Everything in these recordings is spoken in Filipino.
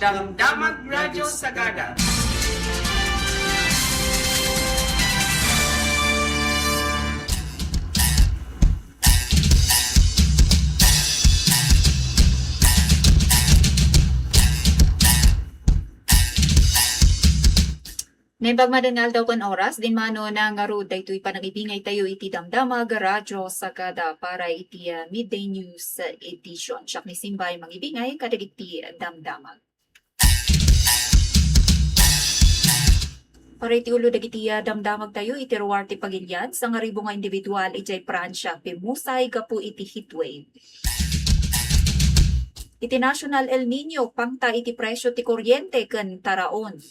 Damdamag Radyo Sagada. Nembag madangal daw kan oras, din mano na nga road daytoy panagibingay tayo iti damdamag radyo Sagada para iti midday news edition. Siya ni Simbay mangibingay kadag iti damdamag. Para iti ulo dagiti damdamag tayo iti Ruarte Pagilian sa nga ribo nga individual ijay Pransya pimusay gapu iti heatwave. Iti National El Nino pangta iti presyo ti kuryente ken taraon.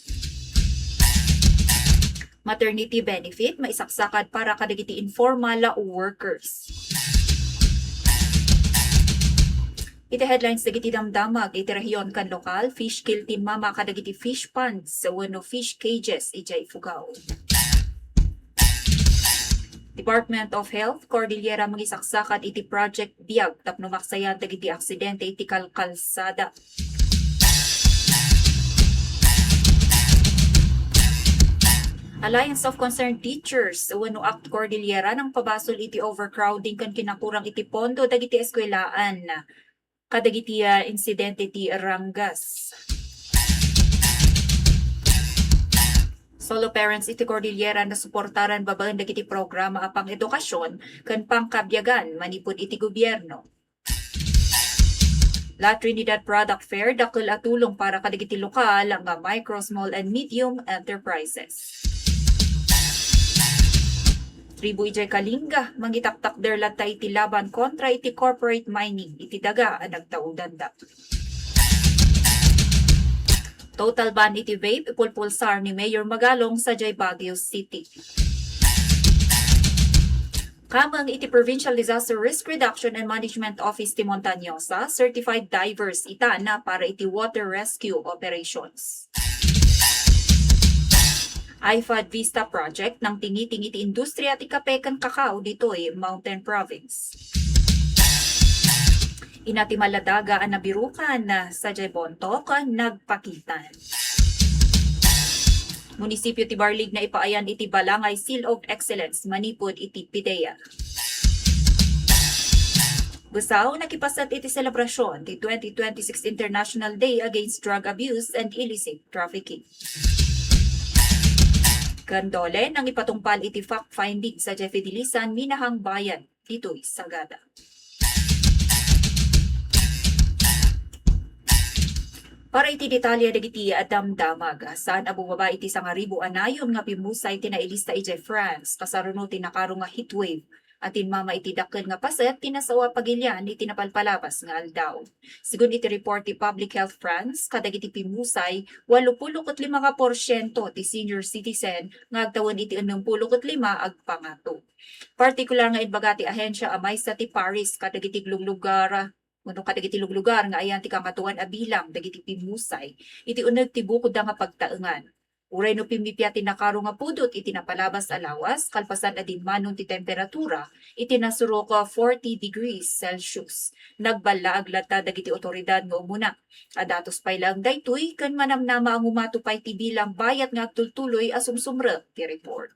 Maternity benefit maisaksakad para kadagiti informal workers. Iti headlines dagiti damdamag iti rehiyon kan lokal fish kill tin mama kadagiti fish ponds wenno fish cages ijay Fugao. Department of Health Cordillera magisaksakad iti project biag tapno maksayan dagiti aksidente iti kalsada. Alliance of Concerned Teachers wenno Act Cordillera nang pabasol iti overcrowding kan kinakurang iti pondo dagiti eskwelaan kadagiti insidente ti Rangas. Solo parents iti Cordillera na suportaran babaen dagiti programa apang edukasyon ken pangkabyagan manipud iti gobyerno. La Trinidad Product Fair dakkel a tulong para kadagiti lokal nga micro, small and medium enterprises. Tribu ijay Kalinga mangitaktak derlata iti laban kontra iti corporate mining iti daga ang nagtaudanda. Total ban iti vape ipulpulsar ni Mayor Magalong sa Baguio City. Kamang iti Provincial Disaster Risk Reduction and Management Office ti Montañosa certified divers ita na para iti water rescue operations. IFAD Vista Project ng tingiting iti industriya ti kape ken kakao ditoy Mountain Province. Inati maladaga ang nabirukan na sa Bontoc nagpakitan. Munisipyo ti Barlig na ipaayan iti Balangay Seal of Excellence manipud iti PIDEA. Gusaw nakipasat iti selebrasyon ti 2026 International Day Against Drug Abuse and Illicit Trafficking. Gandole nang ipatungpal iti fact-finding sa Jeffy Dilisan Minahang Bayan ditoy Sagada. Para iti detalye dagiti damdamag saan abubaba iti sangaribo anayon nga pimusay tinailista iti France kasaruno tinakaro nga heatwave atin mama iti dakkel nga paset tinasawa pagilyan iti napalpalapas nga aldaw. Sigun iti report ti Public Health France kadagiti pimusay 85% ti senior citizen nga agtawan iti 65 agpangato. Partikular nga idbagati ahensya amay sa ti Paris kadagiti lugar nga ayan ti kangatuan a bilang dagiti pimusay iti uneg ti bukod nga pagtaengan. Uray no pimipya tinakaro nga pudot iti napalabas alawas kalpasan adin manon ti temperatura iti nasuro ko 40 degrees Celsius. Nagbalaag lata dagiti otoridad nga umuna. Adatos pay lang daytoy ken manamnama ang umatupay ti bilang bayat nga agtultuloy asumsumre ti report.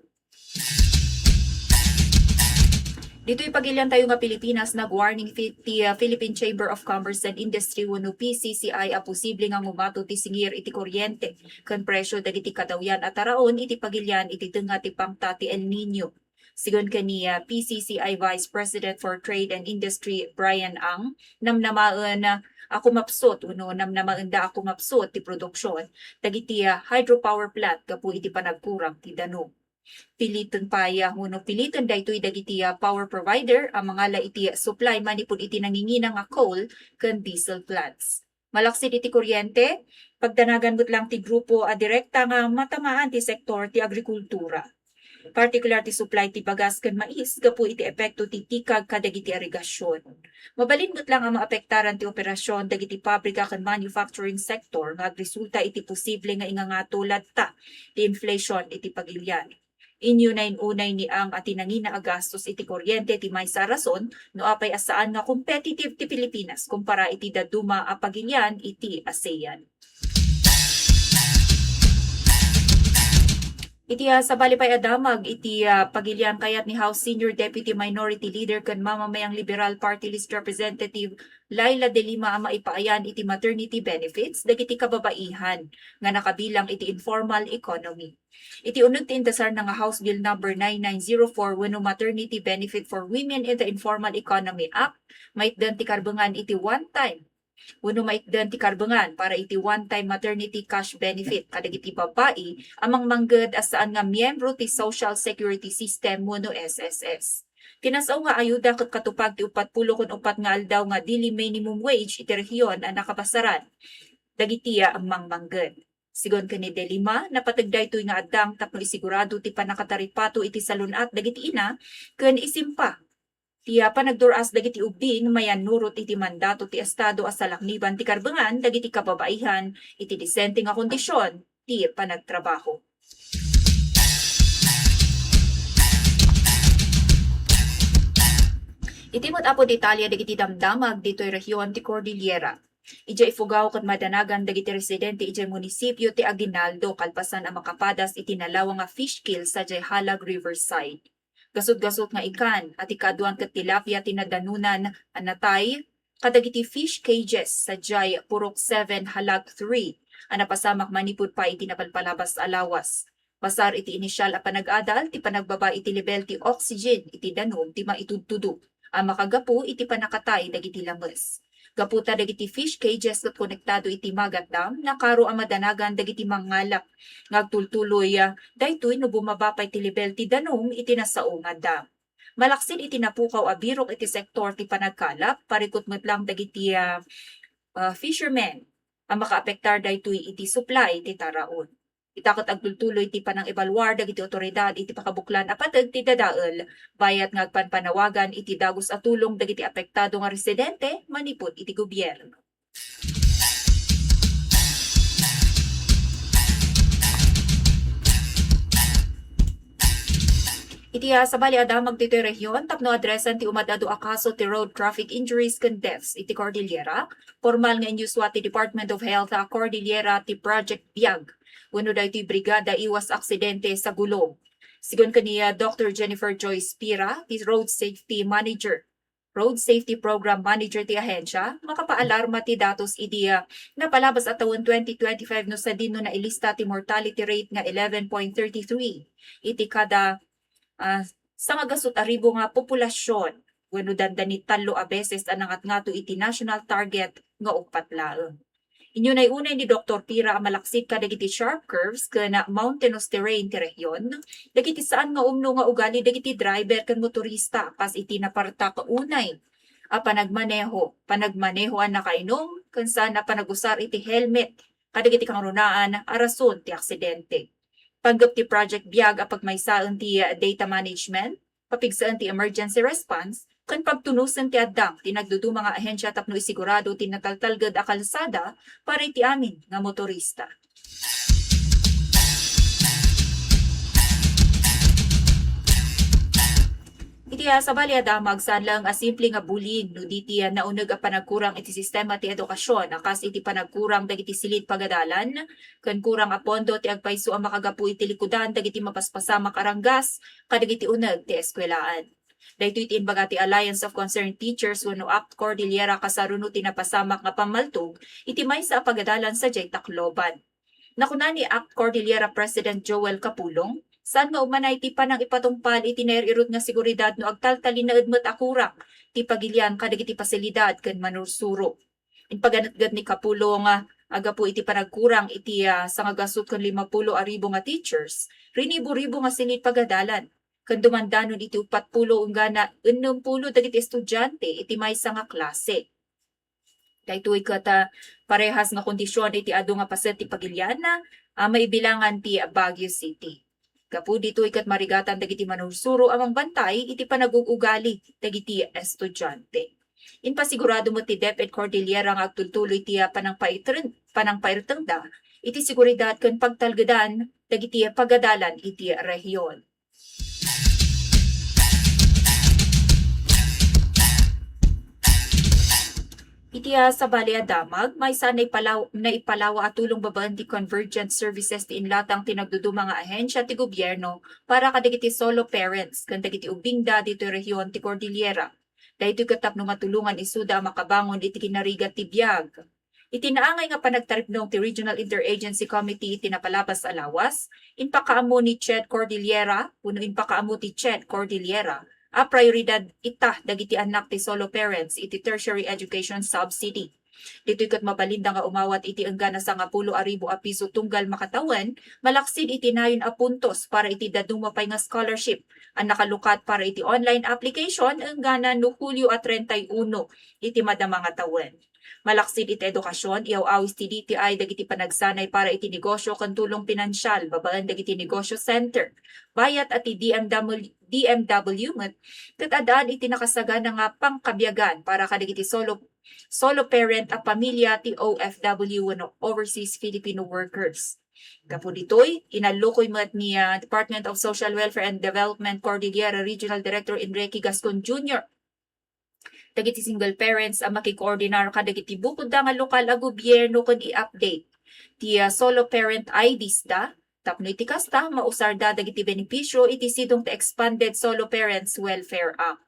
Dito'y pagilian tayo nga Pilipinas nag-warning ti Philippine Chamber of Commerce and Industry wenno PCCI a posible nga ngumato ti singir iti kuryente ken presyo dagiti kadawyan at taraon iti pagilian iti tenga ti pangta ti El Nino. Sigon kaniya PCCI Vice President for Trade and Industry Brian Ang namnamaen ako mapsot namnamaenda ako mapsot ti produksyon dagiti hydropower plant kapu iti panagkurang ti danog. Piliton piliton daytoy dagiti power provider ang mga iti supply manipud iti nangingina nga coal ken diesel plants. Malaksid iti kuryente, pagdanagan lang ti grupo direkta nga matamaan ti sektor ti agrikultura. Particular ti supply ti bagas ken mais gapu iti epekto ti tikag kadagiti irigasyon. Mabalindot lang ang maapektaran ti operasyon dagiti pabrika ken manufacturing sector nga agresulta iti posible nga ingangato ladta ti inflation iti pagilyan. Inyunayn-unay ni ang atinangina agastos iti kuryente ti maysa rason no apay asaan nga competitive ti Pilipinas kumpara iti daduma a pagilyan iti ASEAN. Iti sa balipay adamag iti pagilian kayat ni House Senior Deputy Minority Leader kan mamamayang Liberal Party List Representative Laila De Lima ang maipaayan iti maternity benefits dagiti kababaihan nga nakabilang iti informal economy. Iti unod ti indasar nga House Bill number 9904 wenno Maternity Benefit for Women in the Informal Economy Act maitdan ti karbengan iti one-time wenno maitdan ti karbengan para iti one-time maternity cash benefit kadagiti babae amang mangged as saan nga miyembro ti Social Security System wenno SSS. Tinasaw nga ayuda ket katupag ti 40 nga aldaw nga daily minimum wage iti rehiyon ang nakapasaran dagiti amang mangged. Sigon kani De Lima, napatagday to'y nga adang tapno isigurado ti panakataripato iti salunat dagiti ina ken isimpa tiya panagduras dagiti ubing mayan nurot iti mandato ti estado as salakniban ti karbengan dagiti kababaihan iti disente nga kondisyon ti panagtrabaho. Itimot apo detalya dagiti damdamag dito'y rehiyon ti Cordillera. Ija ifugaw ket madanagan dagiti residente ija munisipyo ti Aguinaldo kalpasan ang makapadas iti nalawang nga fish kill sa Halag Riverside. Gasot-gasot nga ikan at ikaduan ket tilapia tinadanunan anatay kadagiti fish cages sa Purok 7 Halag 3 anapasamak manipud pa iti napalpalabas alawas. Pasar iti inisyal a panag-adal ti panagbaba iti level ti oxygen iti danom ti maitudtudo. Ang makagapu iti panakatay dagiti lames. Gaputa dagiti fish cages ket konektado iti Magat Dam nakaro ang madanagan dagiti mangalak ngagtultuloy daytoy no bumaba pa iti level ti danom iti nasao nga dam. Malaksid iti napukaw a birok iti sektor ti panagkalap parikot met lang dagiti fishermen ang makaapektar daytoy iti supply ti taraon. Itakot agtultuloy ti panang ebalwar dagiti otoridad iti pakabuklan a pateg ti dadael bayat ngagpanpanawagan iti dagos a tulong dagiti apektado nga residente manipud iti gobyerno. Iti sa bali adamag dito'y rehiyon tapno adresan ti umadado a kaso ti road traffic injuries ken deaths iti Cordillera. Formal nga inyuswa ti Department of Health a Cordillera ti Project Biag. Wenno daytoy brigada iwas aksidente sa gulong. Sigon kaniya Dr. Jennifer Joyce Pira, ti Road Safety Program Manager ti ahensya, makapaalarma ti datos idiya na palabas at taon 2025 no sa dino na ilista ti mortality rate nga 11.33. Iti kada sa magasot aribo nga populasyon wenno dandani 3 a beses anangat ngato iti national target nga 4 laeng. Inyo na unay ni Dr. Pira ang malaksid ka dagiti sharp curves kana mountainous terrain ti rehiyon. Dagiti saan nga umno nga ugali dagiti driver ken motorista pas iti naparta ka unay. Panagmaneho ang nakainom ken saan na panagusar iti helmet kadagiti kangrunaan arason ti aksidente. Panggap ti Project Biag apag maysaan ti data management, papigsaan ti emergency response, kan pagtunusan ti addang ti nagduduma nga ahensya tapno isigurado ti nataltalged a kalsada para iti amin nga motorista. Iti sa bali adamag saan lang a simple nga bullying no diti nauneg a panagkurang iti sistema ti edukasyon akas iti panagkurang dagiti silid pagadalan ken kurang a pondo ti agpayso a makagapu iti likudan dagiti mapaspasa makaranggas kadagiti uneg ti eskwelaan. Daytoy ti inbaga ti Alliance of Concerned Teachers wenno ACT Cordillera kasaruno ti napasamak nga pamaltog iti maysa a pagadalan sa Tacloban. Nakuna ni ACT Cordillera President Joel Capulong saan nga umanay ti panang ipatungpal iti nairot nga seguridad no agtaltalin na edmet akurang ti pagilian kadagiti pasilidad ken manursuro. Inpaganatgad ni Capulong agapu iti panagkurang iti sa ngagasot ken 50,000 nga teachers, rinibo-ribo nga silid pagadalan. Ken dumandanon iti 40 unggana 60 dagiti estudyante iti maysa nga klase. Daytoy ket parehas nga kondisyon iti adu nga paset ti pagilian maibilangan ti Baguio City. Gapu ditoy ket marigatan dagiti manursuro amang bantay iti panagugugali dagiti estudyante. Inpasigurado mo ti DepEd Cordillera nga agtultuloy ti panangpairtengda iti seguridad ken pagtalgedan dagiti pagadalan iti rehiyon. Sa Balea Damag, may sa naipalawa at tulong babaan ti Convergent Services ti inlatang tinagdudu mga ahensya ti gobyerno para kadagiti solo parents kan dagiti ubingda dito rehiyon ti Cordillera. Dahito katapno matulungan isuda makabangon iti kinarigat ti biag. Itinaangay nga panagtaripnong ti Regional Interagency Committee tinapalabas alawas, inpakaamo ni Ched Cordillera, puno inpakaamo ti Ched Cordillera, a prioridad itah dagiti anak ti solo parents iti tertiary education subsidy. Dito'y kat mabalinda nga umawat iti enggana sa nga 10,000 a piso tunggal makatawan, malaksid iti nayon a puntos para iti dadung mapay nga scholarship. Ang nakalukat para iti online application enggana no Hulyo a 31 iti madama nga tawen. Malaksid iti edukasyon, iaw-awis ti DTI dagiti panagsanay para iti negosyo kan tulong pinansyal, babaan dagiti negosyo center. Bayat at iti DMW kat adaan iti nakasagana nga pangkabiyagan para kadagiti solo parent a pamilya ti OFW no overseas Filipino workers. Kapo ditoy, inalukoy met ni Department of Social Welfare and Development Cordillera Regional Director Enrique Gascon Jr. Dagiti single parents ang makikoordinar kadagiti bukod da nga lokal a gobyerno kun i-update ti solo parent IDs da tapno iti kasta mausar da dagiti benepisyo iti sidong ti Expanded Solo Parents Welfare Act.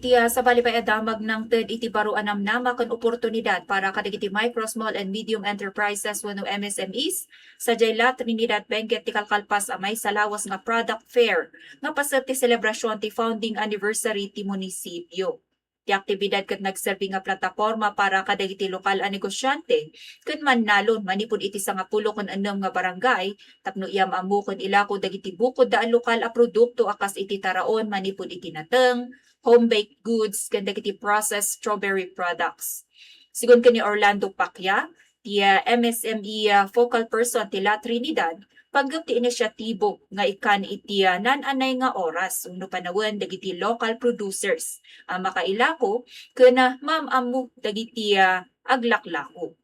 Sa balipay adamag ng TED iti baro anam nama kan oportunidad para kadagiti micro, small and medium enterprises wenno MSMEs sa Jayla Trinidad Benguet ti kalkalpas amay sa lawas nga product fair nga paset ti selebrasyon ti founding anniversary ti munisipyo. Ti aktibidad ket nagserbi nga plataporma para kadagiti lokal a negosyante ken mannalon manipud iti 10 ken 6 nga barangay tapno iyam amu ken ilako dagiti bukod da lokal a produkto akas iti taraon manipud iti nateng home-baked goods, kan dagiti processed strawberry products. Sigun kani Orlando Pacya, ti MSME focal person ti La Trinidad, paggap ti inisyatibo nga ikan iti nananay nga oras uno panawen dagiti local producers. Makailako kana mamamu dagiti aglaklako.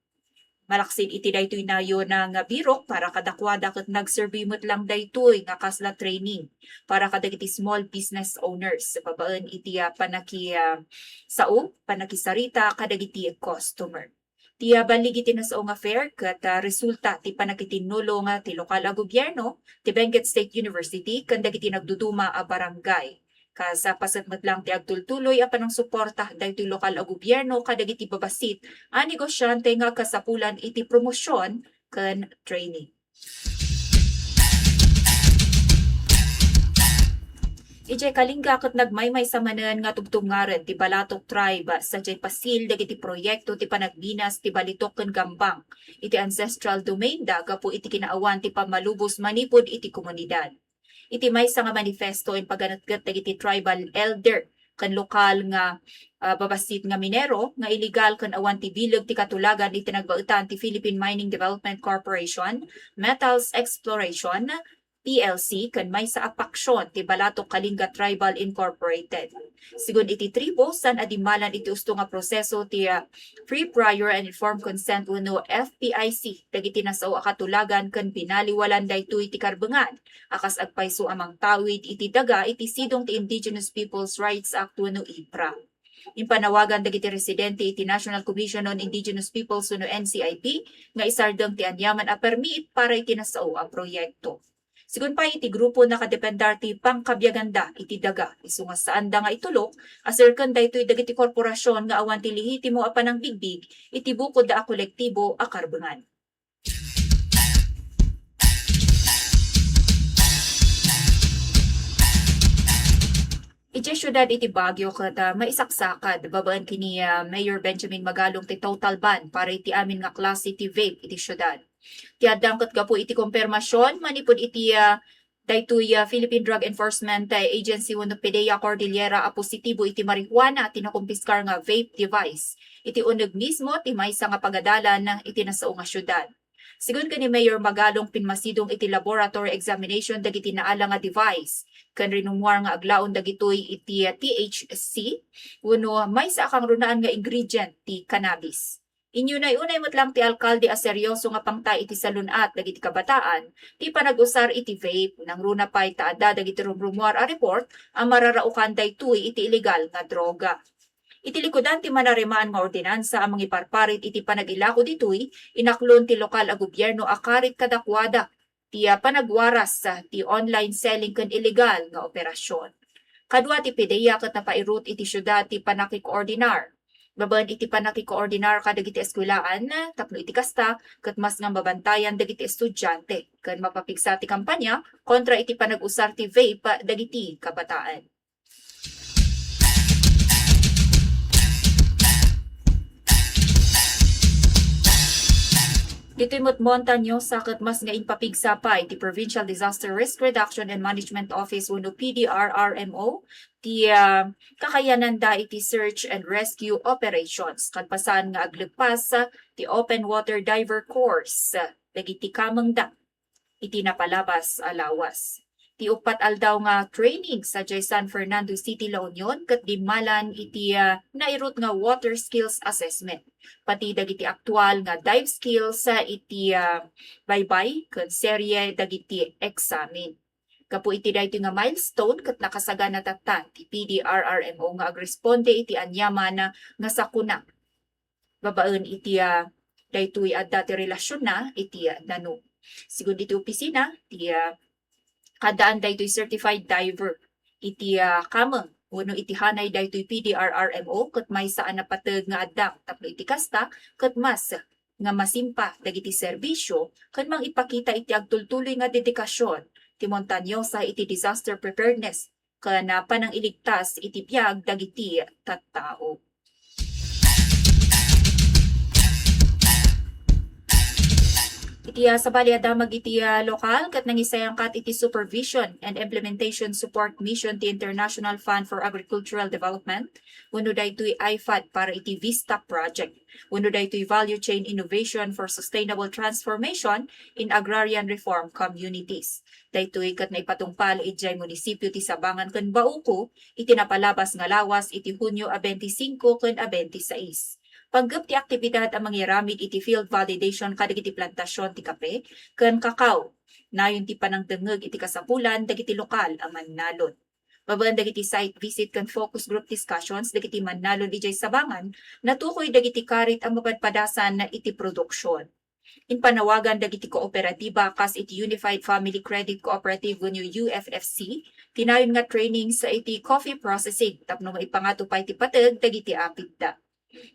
Malaksid iti daytoy nayo na nga birok para kadakwada ket nagsurvey met lang daytoy nga kasla training para kadagiti small business owners sa babaan iti panakisarita kadagiti customer. Ti balig iti nasao nga fair ket resulta ti panakitinulo nga ti lokal a gobyerno ti Benguet State University ken dagiti nagduduma a barangay. Kasa pasatmat lang ti agtultuloy a panang suporta daytoy lokal a gobyerno kadagiti babasit a negosyante nga kasapulan iti promosyon ken training. Ijay kalingga ket nagmaymay sa manen nga tugtungaren ti Balatok Tribe sa jay pasil dagiti proyekto ti panagbinas ti Balitok ken Gambang iti ancestral domain da gapu iti kinaawan ti pamalubos manipud iti komunidad. Iti maysa nga manifesto in paganatgat dagiti tribal elder kan lokal nga babasit nga minero nga illegal kan awan ti bilog ti katulagan iti nagbaetan ti Philippine Mining Development Corporation, Metals Exploration, PLC kan maysa a paksyon ti Balatok Kalinga Tribal Incorporated. Sigun iti tribo san adimalan iti usto nga proseso ti free prior and informed consent wenno FPIC dagiti nasao a katulagan ken pinaliwalan daytoy ti karbengan akas agpayso amang tawid iti daga iti sidong ti Indigenous Peoples' Rights Act wenno IPRA. Impanawagan dagiti residente iti National Commission on Indigenous Peoples wenno NCIP nga isardeng ti anyaman a permit para iti nasao a proyekto. Sigun pa iti grupo nakadependar ti pangkabyaganda iti daga isu nga saan da nga itulok aserken daytoy dagiti korporasyon nga awan ti lehitimo a panang bigbig iti bukod da a kolektibo a karbengan. Iti syudad iti Baguio ket maisaksakad babaan kini Mayor Benjamin Magalong ti total ban para iti amin nga klase ti vape iti syudad. Ti addang ket gapu iti konfirmasyon manipud iti daytoy Philippine Drug Enforcement Agency wenno PDEA Cordillera a positibo iti marijuana ti nakumpiskar nga vape device. Iti uneg mismo ti maysa nga pagadalan iti nasao nga syudad. Sigun kani Mayor Magalong pinmasidong iti laboratory examination dagiti naala nga device ken rinumuar nga aglaon dagitoy iti THC wenno maysa kang runaan nga ingredient ti cannabis. Inyo na unay mo't lang ti alkalde a seryoso nga pangtay iti salunat dagiti kabataan, ti panag-usar iti vape nang runa pay taada dagiti rumrumuar a report ang mararaukan daytoy iti illegal nga droga. Iti likodan ti manarimaan nga ordinansa ang mga iparparit iti panagilako ditoy, inaklon ti lokal a gobyerno akarit kadakwada, ti panagwaras sa ti online selling ken illegal nga operasyon. Kadwa ti PDEA ket napairut iti syudad ti panakikoordinar. Baban iti panakikoordinar kadagiti eskwelaan, tapno iti kasta, ket mas nga mabantayan dagiti estudyante, ken mapapigsa ti kampanya kontra iti panag-usar ti vape dagiti kabataan. Dito'y Montaño sakit mas nga inpapigsa pa iti Provincial Disaster Risk Reduction and Management Office wenno PDRRMO ti kakayanan da iti search and rescue operations kadpasan nga aglepas ti open water diver course dagiti kameng da iti napalabas a lawas. Ti upat aldaw nga training sa San Fernando City, La Union ket dimalan iti nairut nga water skills assessment. Pati dagiti aktual nga dive skills sa iti baybay ken serye dagiti examen. Kapu iti daytoy nga milestone ket nakasagana tatan ti PDRRMO nga agresponde iti anyaman nga sakuna. Babaen iti daytoy adda ti relasyon na iti nanu. Sigud iti opisina ti kadaan daytoy certified diver iti kameng wenno iti hanay daytoy PDRRMO ket may saan napateg nga adda tapno iti kasta ket mas nga masimpa dagiti serbisyo ken mang ipakita iti agtultuloy nga dedikasyon ti Montaño sa iti disaster preparedness ken panang iligtas iti biag dagiti tattao. Iti sabali adamag iti lokal ket nangisayang kat iti Supervision and Implementation Support Mission ti International Fund for Agricultural Development wenno daytoy IFAD para iti VISTA project wenno daytoy Value Chain Innovation for Sustainable Transformation in Agrarian Reform Communities. Daytoy ket naipatungpal ijay munisipyo ti Sabangan ken Bauco iti napalabas nga lawas iti Hunyo 25 ken 26. Panggap ti aktibidad ang mangyaramid iti field validation kadagiti plantasyon ti kape ken kakao. Nayon ti panangdengeg iti kasapulan dagiti lokal ang mannalon. Babaen dagiti site visit ken focus group discussions dagiti mannalon ijay Sabangan natukoy dagiti karit ang mapadpadasan na iti produksyon. In panawagan dagiti kooperatiba kas iti Unified Family Credit Cooperative wenno UFFC tinayon nga training sa iti coffee processing tapno maipangato pa iti pateg dagiti apidda.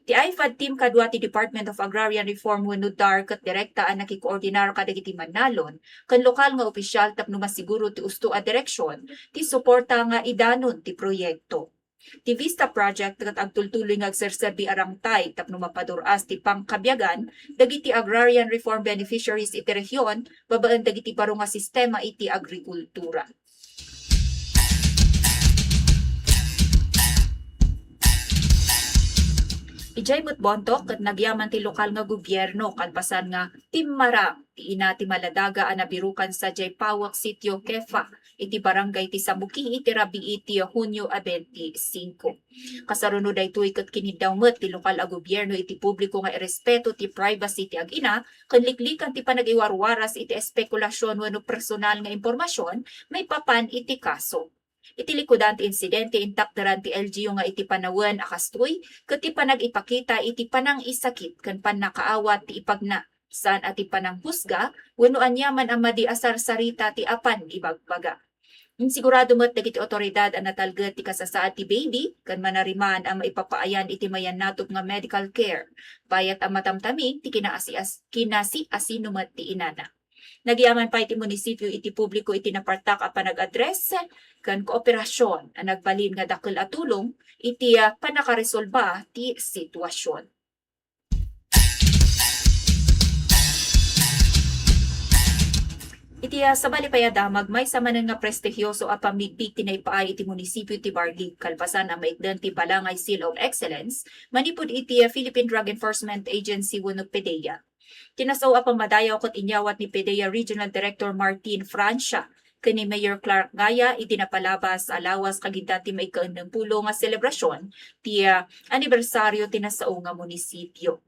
Ti IFAD team kadwa ti Department of Agrarian Reform wenno DAR ket direkta ang nakikoordinar kadagiti mannalon ken lokal nga opisyal tapno masiguro ti usto a direksyon ti suporta nga idanon ti proyekto. Ti VISTA project ket agtultuloy nga agserserbi arangtay tapno mapaduras ti pangkabyagan dagiti agrarian reform beneficiaries iti rehiyon babaen dagiti baro nga sistema iti agrikultura. Ijay mutbontok ket nagyaman ti lokal nga gobyerno kalpasan nga timmara ti ina ti maladaga a nabirukan sa Jay Pawak Sitio Kefa iti barangay ti Sabuki iti rabi iti Hunyo 25. Kasaruno daytoy ket kinidawmet ti lokal a gobyerno iti publiko nga irespeto ti privacy ti agina ken liklikan ti panagiwarwaras iti espekulasyon wenno personal nga impormasyon may papan iti kaso. Iti likodan ti insidente intakdaran ti LGU nga iti panawen akastoy ket ti panagipakita iti panang isakit ken pannakaawat ti ipagna saan ati panang husga wenno anyaman ang madiasar sarita ti apan ibagbaga. Insigurado met dagiti otoridad ang natalget ti kasasaad ti baby ken manariman ang maipapaayan iti mayan natop nga medical care bayat ang matamtamig ti kinasi-asino met ti inana. Nagyaman pa iti munisipyo iti publiko iti napartak a panag-address ken kooperasyon ang nagbalin nga dakkel a tulong iti panakaresolba ti sitwasyon. Iti sabali payadamag may samanan nga prestihyoso a pamigpig tinaypaay iti munisipyo ti Barlig kalpasan ang maikdan ti Balangay Seal of Excellence manipud iti Philippine Drug Enforcement Agency wenno PDEA. Tinasaw a pamadayaw ket inyawat ni PDEA Regional Director Martin Francia ken ni Mayor Clark Gaya iti napalabas alawas kagidati maikaendang pulo nga selebrasyon ti anibersaryo tinasao nga munisipyo.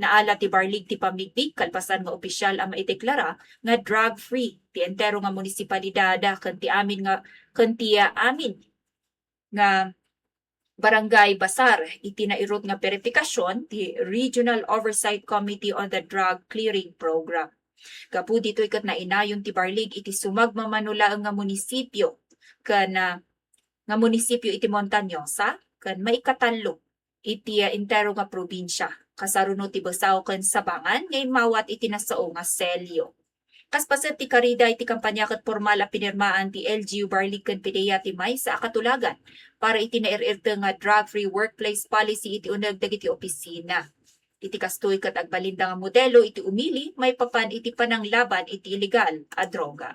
Naala ti Barlig ti pamigdig kalpasan nga opisyal ang maideklara nga drug-free ti entero nga munisipalidad ken ti amin nga Barangay Basar iti nairot nga verifikasyon ti Regional Oversight Committee on the Drug Clearing Program. Gapu dito ikat na inayon ti Barlig iti sumagmamanula nga munisipyo nga munisipyo iti Montañosa ken maikatalo iti entero nga probinsya kasaruno ti Basaw ken Sabangan ngay mawat iti nasao nga selyo. Kaspaset ti karida iti kampanya ket formal a pinirmaan ti LGU Barlig ken PDEA ti Maysa a katulagan para iti nairirte nga drug-free workplace policy iti uneg dagiti opisina. Iti kastoy ket agbalinda nga modelo iti umili may papan iti pananglaban iti illegal a droga.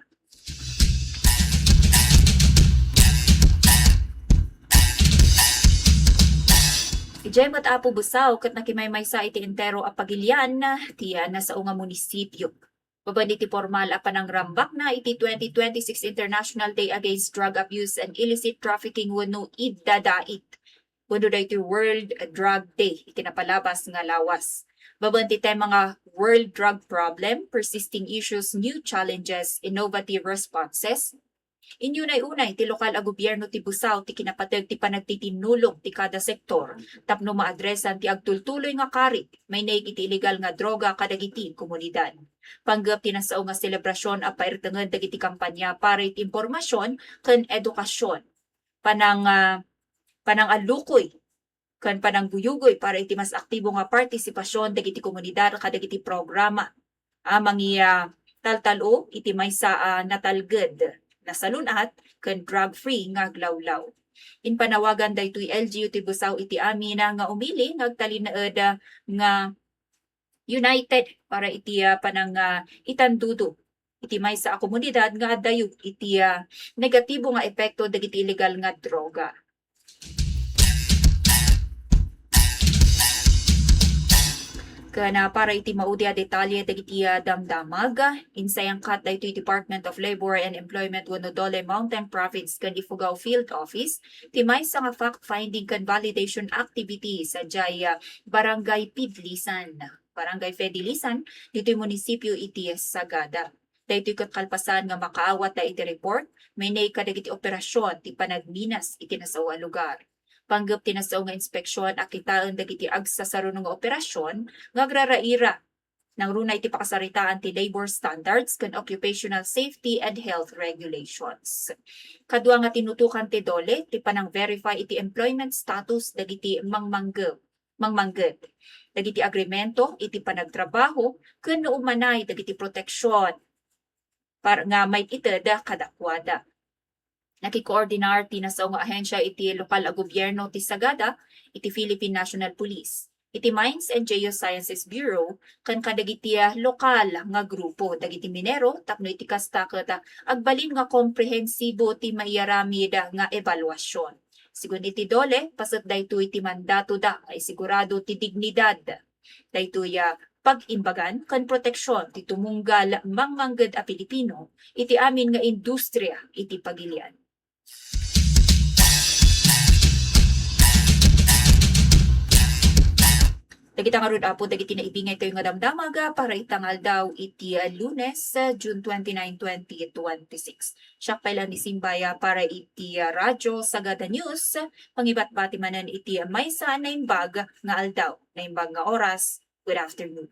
Ijay mat apo Busaw ket nakimay-maysa iti entero a pagilian tiya nasao nga munisipyo. Baban iti formal a panangrambak na iti 2026 International Day Against Drug Abuse and Illicit Trafficking wenno IDDADAIT. Wenno daytoy World Drug Day iti napalabas nga lawas. Baban ti tema nga World Drug Problem, Persisting Issues, New Challenges, Innovative Responses. Inyunay-unay ti lokal a gobyerno ti Busaw ti kinapateg ti panagtitinulong ti kada sektor tapno maadresan ti agtultuloy nga karit may naig iti illegal nga droga kadagiti komunidad. Panggap ti nasao nga selebrasyon a pairtengen dagiti kampanya para iti impormasyon ken edukasyon panangalukoy ken panangguyugoy para iti mas aktibo nga partisipasyon dagiti komunidad kadagiti programa amangi taltalo iti maysa natalged na salunat ken drug-free nga glawlaw. In panawagan daytoy LGU ti Busaw iti amin nga umili nga agtalinaed nga united para iti itandudo iti maysa a komunidad nga adayog iti negatibo nga epekto dagiti illegal nga droga. Kana para iti maudi a detalye dagiti damdamag insayang kat daytoy Department of Labor and Employment wenno Dole Mountain Province ken Ifugao Field Office ti maysa nga fact-finding ken validation activities sa Barangay Pidlisan. Barangay Fedilisan ditoy munisipyo iti Sagada. Daytoy ket kalpasan nga makaawat da iti report may nay kadagiti operasyon ti panagminas iti nasao a lugar. Panggap tinasao nga inspeksyon akitaan dagiti agsasarunong nga operasyon nga agraraira nang runay iti pakasaritaan ti labor standards ken occupational safety and health regulations. Kadua nga tinutukan ti Dole ti panang-verify iti employment status dagiti mangmangged. Dagiti agreemento iti panagtrabaho ken umanay dagiti proteksyon para nga may ited kadakwada. Nakikoordinar ti nasao nga ahensya iti lokal a gobyerno ti Sagada, iti Philippine National Police, iti Mines and Geosciences Bureau, kan kadagiti lokal nga grupo dagiti minero tapno iti kasta ket agbalin nga komprehensibo ti maiaramid nga evaluasyon. Sigun iti Dole, pasat daytoy ti mandato da ay sigurado ti dignidad. Daytoy pag-imbagan kan proteksyon ti tumunggal mangmangged a Pilipino iti amin nga industriya iti pagilian. Dagiti nga rod apo dagiti naibingay tayo nga damdamaga para itangal daw iti Lunes, June 29, 2026. Siya pala ni Simbaya para iti Radyo Sagada News, pangibat-bati manan iti maysa na imbag nga aldaw, na imbag nga oras. Good afternoon.